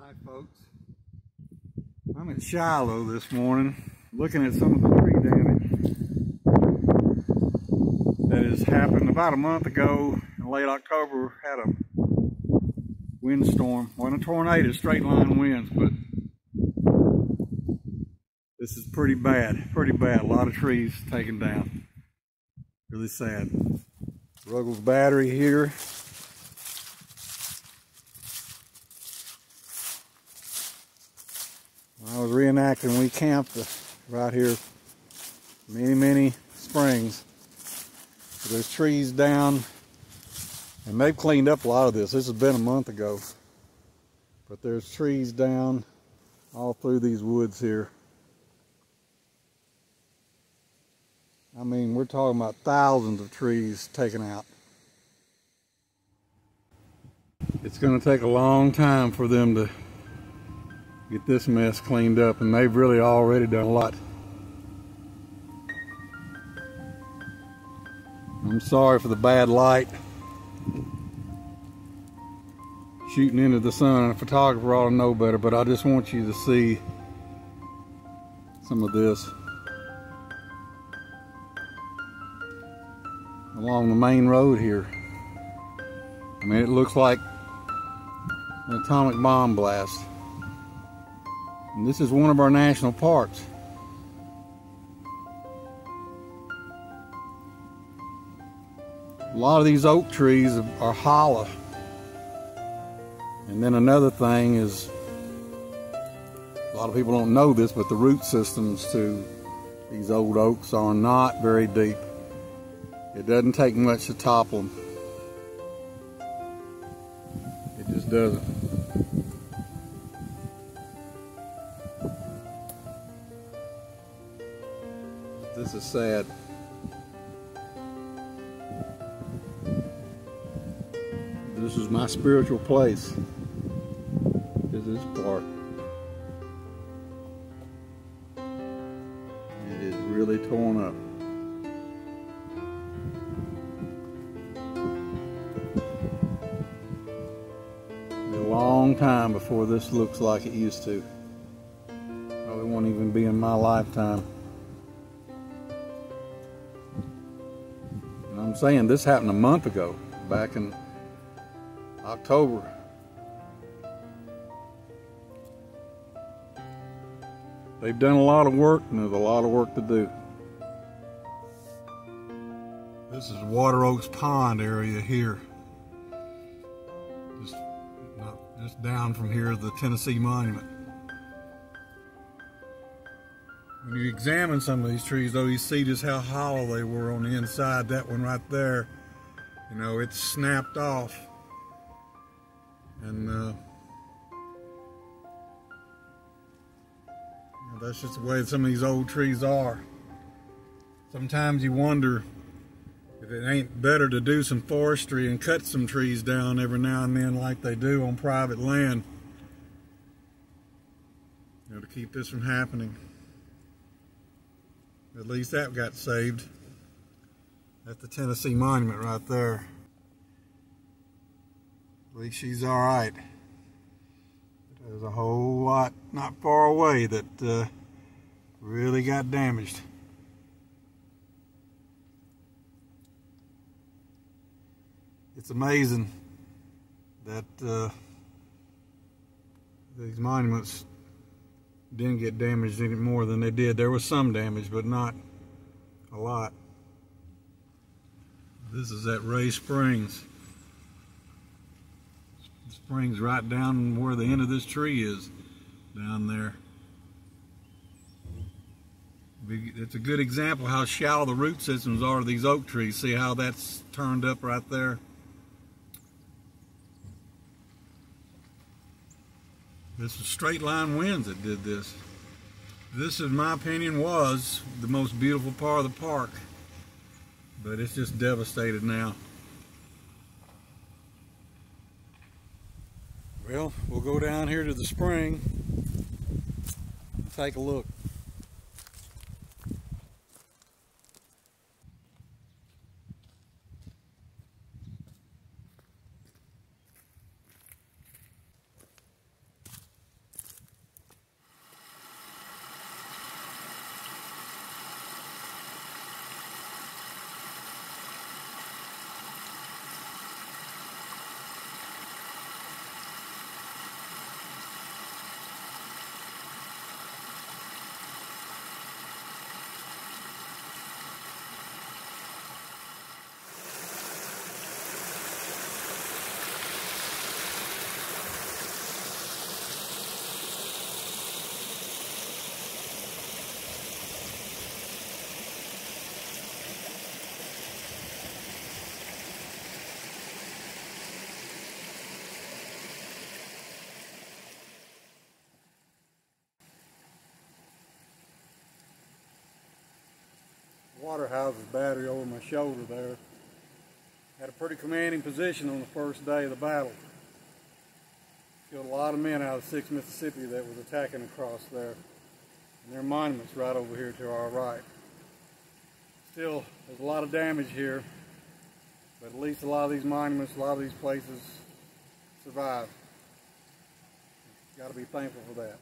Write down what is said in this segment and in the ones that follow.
Hi folks, I'm at Shiloh this morning looking at some of the tree damage that has happened about a month ago in late October. Had a windstorm, wasn't a tornado, straight line winds, but this is pretty bad, a lot of trees taken down. Really sad. Ruggles Battery here. When I was reenacting, we camped right here many springs. So there's trees down, and they've cleaned up a lot of this. This has been a month ago, but there's trees down all through these woods here. I mean, we're talking about thousands of trees taken out. It's going to take a long time for them to get this mess cleaned up, and they've really already done a lot. I'm sorry for the bad light shooting into the sun. A photographer ought to know better, but I just want you to see some of this along the main road here. I mean, it looks like an atomic bomb blast. And this is one of our national parks. A lot of these oak trees are hollow. And then another thing is, a lot of people don't know this, but the root systems to these old oaks are not very deep. It doesn't take much to topple them. It just doesn't. This is sad. This is my spiritual place. Is this park. It is really torn up. It'll be a long time before this looks like it used to. Probably won't even be in my lifetime. I'm saying this happened a month ago, back in October. They've done a lot of work, and there's a lot of work to do. This is Water Oaks Pond area here. Just down from here is the Tennessee Monument. When you examine some of these trees, though, you see just how hollow they were on the inside. That one right there, you know, it's snapped off. And that's just the way some of these old trees are. Sometimes you wonder if it ain't better to do some forestry and cut some trees down every now and then like they do on private land, you know, to keep this from happening. At least that got saved. That's the Tennessee Monument right there. At least she's all right. There's a whole lot not far away that really got damaged. It's amazing that these monuments didn't get damaged any more than they did. There was some damage, but not a lot. This is at Ray Springs. The spring's right down where the end of this tree is, down there. It's a good example of how shallow the root systems are of these oak trees. See how that's turned up right there? This was straight line winds that did this. This, in my opinion, was the most beautiful part of the park, but it's just devastated now. Well, we'll go down here to the spring and take a look. houses battery over my shoulder there. Had a pretty commanding position on the first day of the battle. Killed a lot of men out of 6th Mississippi that was attacking across there. And there are monuments right over here to our right. Still, there's a lot of damage here, but at least a lot of these monuments, a lot of these places survived. Got to be thankful for that.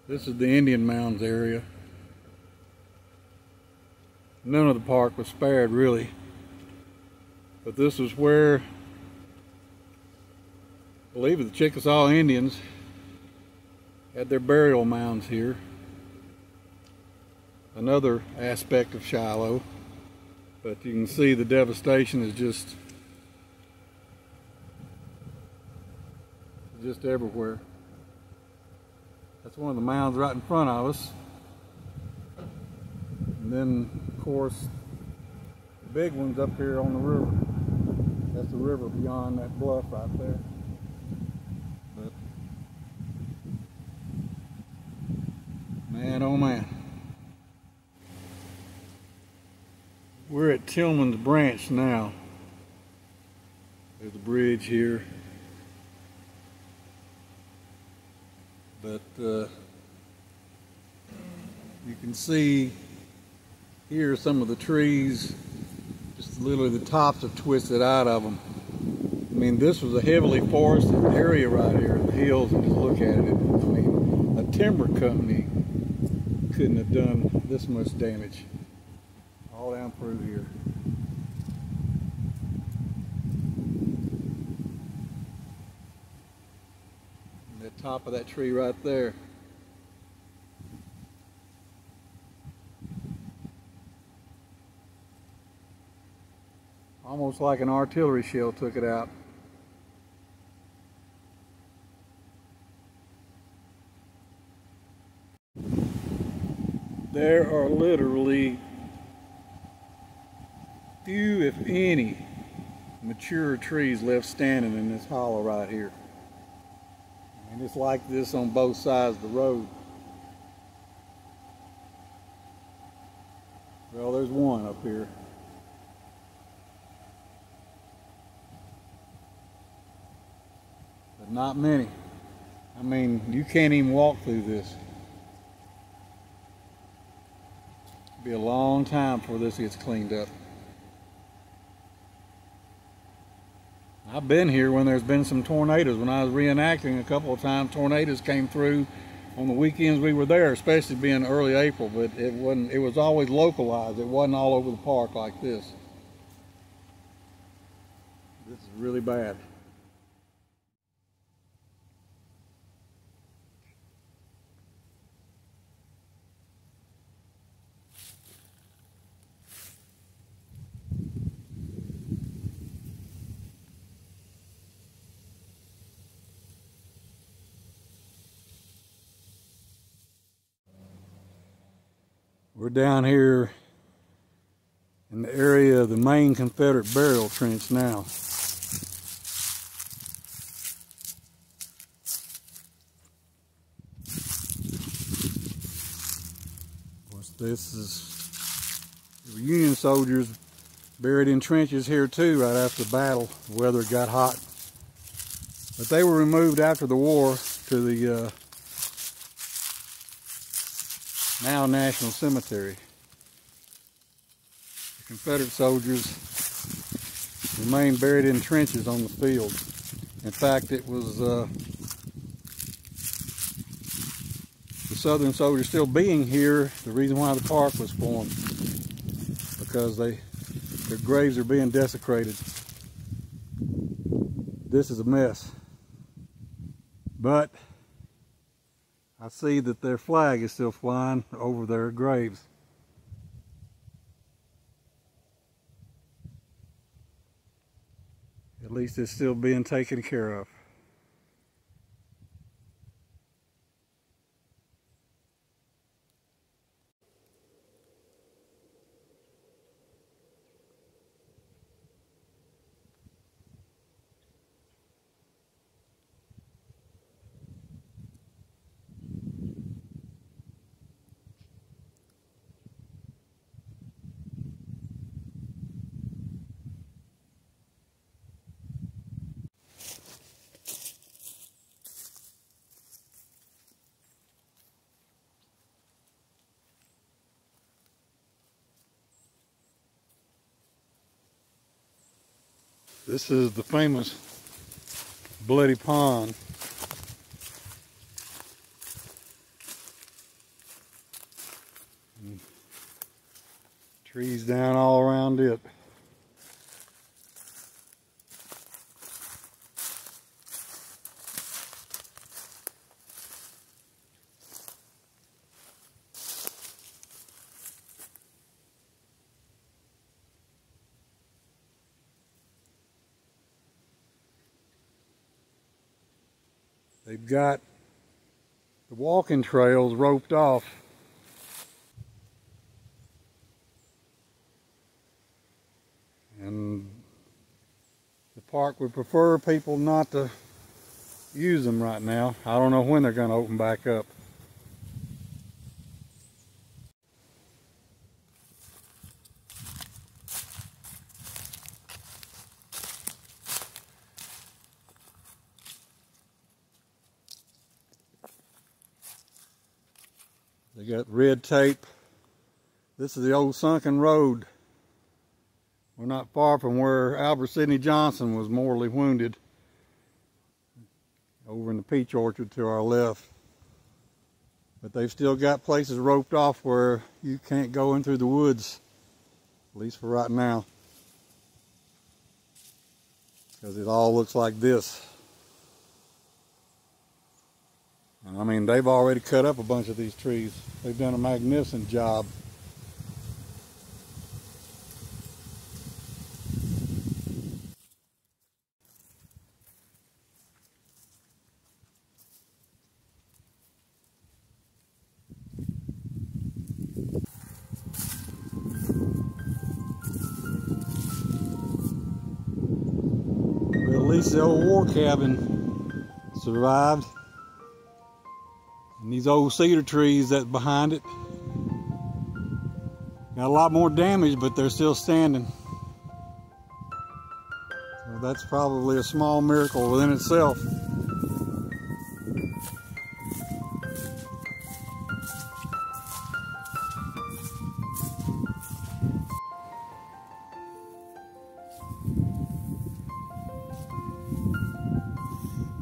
This is the Indian Mounds area. None of the park was spared really, but this was where, I believe, the Chickasaw Indians had their burial mounds here. Another aspect of Shiloh, but you can see the devastation is just everywhere. That's one of the mounds right in front of us. And then, of course, the big one's up here on the river. That's the river beyond that bluff right there. But, man, oh man. We're at Tillman's Branch now. There's a bridge here. But you can see here some of the trees, just literally the tops have twisted out of them. I mean, this was a heavily forested area right here in the hills, and just look at it. I mean, a timber company couldn't have done this much damage. All down through here. The top of that tree right there. Almost like an artillery shell took it out. There are literally few, if any, mature trees left standing in this hollow right here. And it's like this on both sides of the road. Well, there's one up here. But not many. I mean, you can't even walk through this. It'll be a long time before this gets cleaned up. I've been here when there's been some tornadoes. When I was reenacting a couple of times, tornadoes came through on the weekends we were there, especially being early April, but it was always localized. It wasn't all over the park like this. This is really bad. We're down here in the area of the main Confederate burial trench now. Of course, this is the Union soldiers buried in trenches here too right after the battle. The weather got hot. But they were removed after the war to the now National Cemetery. The Confederate soldiers remained buried in trenches on the field. In fact, it was the Southern soldiers still being here, the reason why the park was formed, because their graves are being desecrated. This is a mess. But I see that their flag is still flying over their graves. At least it's still being taken care of. This is the famous Bloody Pond. And trees down all around it. They've got the walking trails roped off. And the park would prefer people not to use them right now. I don't know when they're going to open back up. They got red tape. This is the old sunken road. We're not far from where Albert Sidney Johnson was mortally wounded, over in the peach orchard to our left. But they've still got places roped off where you can't go in through the woods, at least for right now, because it all looks like this. I mean, they've already cut up a bunch of these trees. They've done a magnificent job. But at least the old war cabin survived. And these old cedar trees that's behind it got a lot more damage, but they're still standing. So that's probably a small miracle within itself.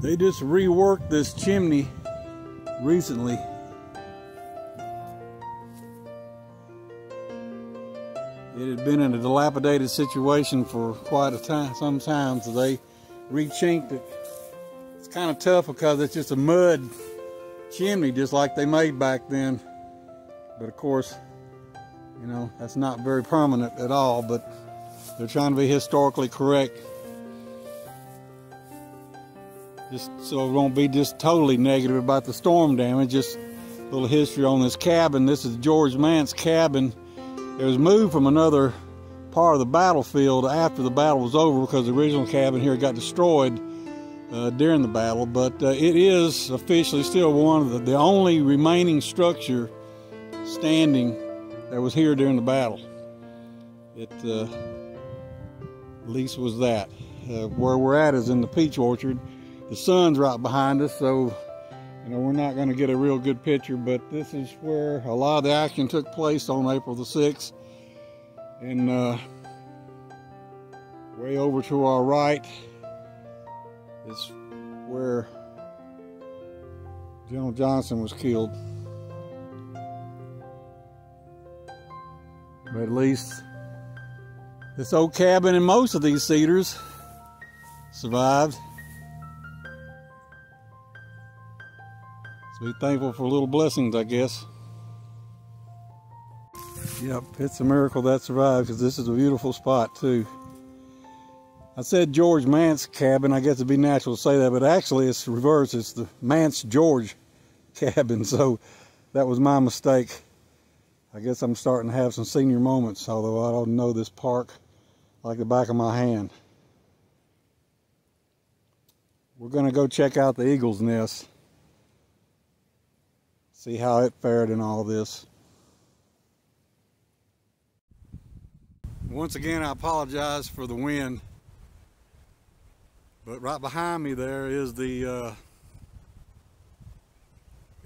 They just reworked this chimney recently. It had been in a dilapidated situation for quite a time, some time, so they re-chinked it. It's kind of tough because it's just a mud chimney, just like they made back then. But of course, you know, that's not very permanent at all, but they're trying to be historically correct. Just so it won't be just totally negative about the storm damage. Just a little history on this cabin. This is George Mant's cabin. It was moved from another part of the battlefield after the battle was over, because the original cabin here got destroyed during the battle. But it is officially still one of the only remaining structure standing that was here during the battle. It at least was that. Where we're at is in the peach orchard. The sun's right behind us, so you know we're not going to get a real good picture, but this is where a lot of the action took place on April the 6th. And way over to our right is where General Johnson was killed. But at least this old cabin and most of these cedars survived. So be thankful for little blessings, I guess. Yep, it's a miracle that survived, because this is a beautiful spot too. I said George Mant's cabin. I guess it'd be natural to say that, but actually it's reversed. It's the Mant's George cabin, so that was my mistake. I guess I'm starting to have some senior moments, although I don't know this park like the back of my hand. We're going to go check out the eagle's nest. See how it fared in all this. Once again, I apologize for the wind, but right behind me there is the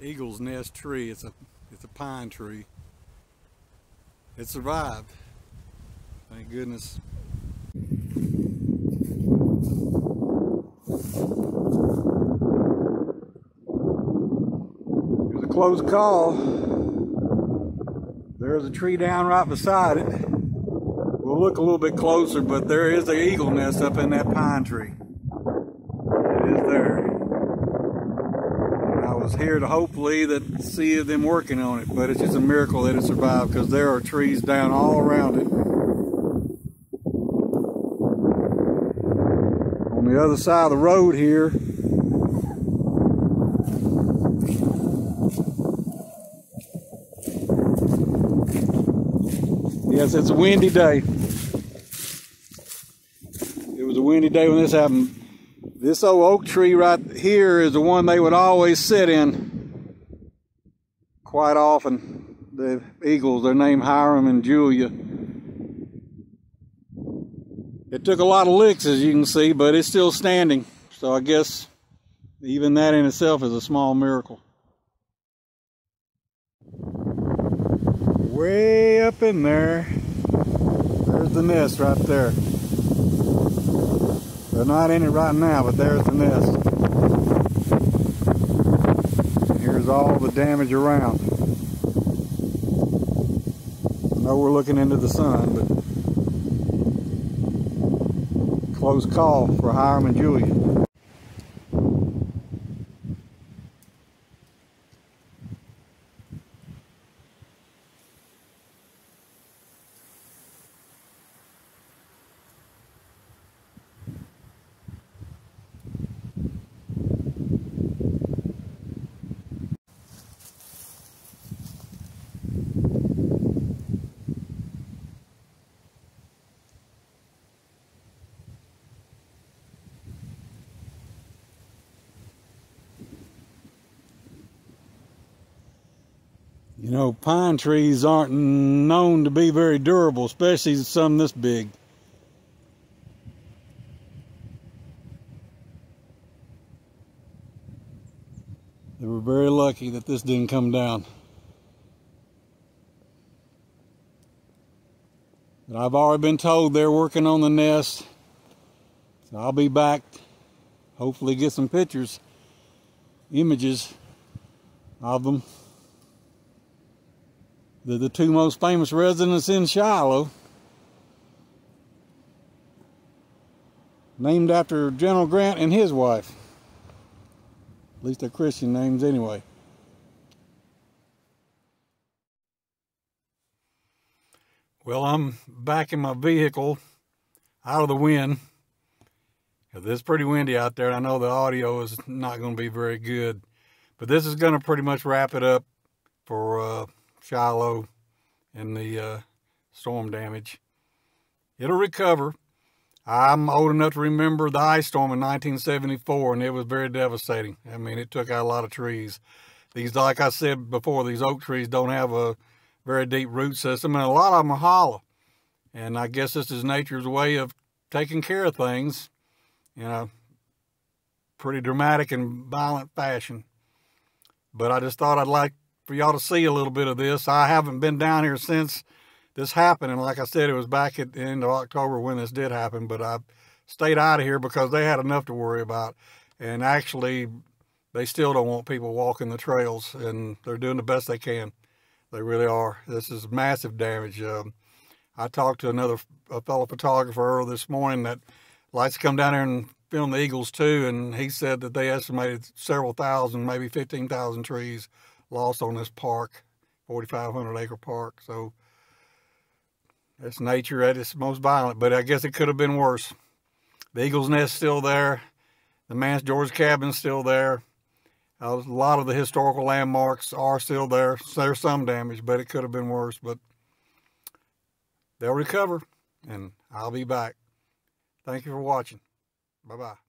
eagle's nest tree. It's a pine tree. It survived, thank goodness. Close call. There's a tree down right beside it. We'll look a little bit closer, but there is an eagle nest up in that pine tree. It is there. And I was here to hopefully see them working on it, but it's just a miracle that it survived because there are trees down all around it. On the other side of the road here, yes, it's a windy day. It was a windy day when this happened. This old oak tree right here is the one they would always sit in quite often. The eagles, they're named Hiram and Julia. It took a lot of licks, as you can see, but it's still standing. So I guess even that in itself is a small miracle. Way up in there, there's the nest right there. They're not in it right now, but there's the nest. And here's all the damage around. I know we're looking into the sun, but close call for Hiram and Julia. You know, pine trees aren't known to be very durable, especially some this big. They were very lucky that this didn't come down. But I've already been told they're working on the nest. So I'll be back, hopefully get some pictures, images of them. They're the two most famous residents in Shiloh, named after General Grant and his wife. At least they're Christian names anyway. Well, I'm back in my vehicle out of the wind. It's pretty windy out there. I know the audio is not going to be very good, but this is going to pretty much wrap it up for Shiloh and the storm damage. It'll recover. I'm old enough to remember the ice storm in 1974, and it was very devastating. I mean, it took out a lot of trees. These, like I said before, these oak trees don't have a very deep root system, and a lot of them are hollow. And I guess this is nature's way of taking care of things in a pretty dramatic and violent fashion. But I just thought I'd like for y'all to see a little bit of this. I haven't been down here since this happened, and like I said, it was back at the end of October when this did happen, but I stayed out of here because they had enough to worry about. And actually, they still don't want people walking the trails, and they're doing the best they can. They really are. This is massive damage. I talked to a fellow photographer earlier this morning that likes to come down here and film the eagles too, and he said that they estimated several thousand, maybe 15,000 trees lost on this park, 4,500 acre park. So that's nature at its most violent, but I guess it could have been worse. The eagle's nest still there. The Mance George cabin's still there. A lot of the historical landmarks are still there. There's some damage, but it could have been worse. But they'll recover, and I'll be back. Thank you for watching. Bye-bye.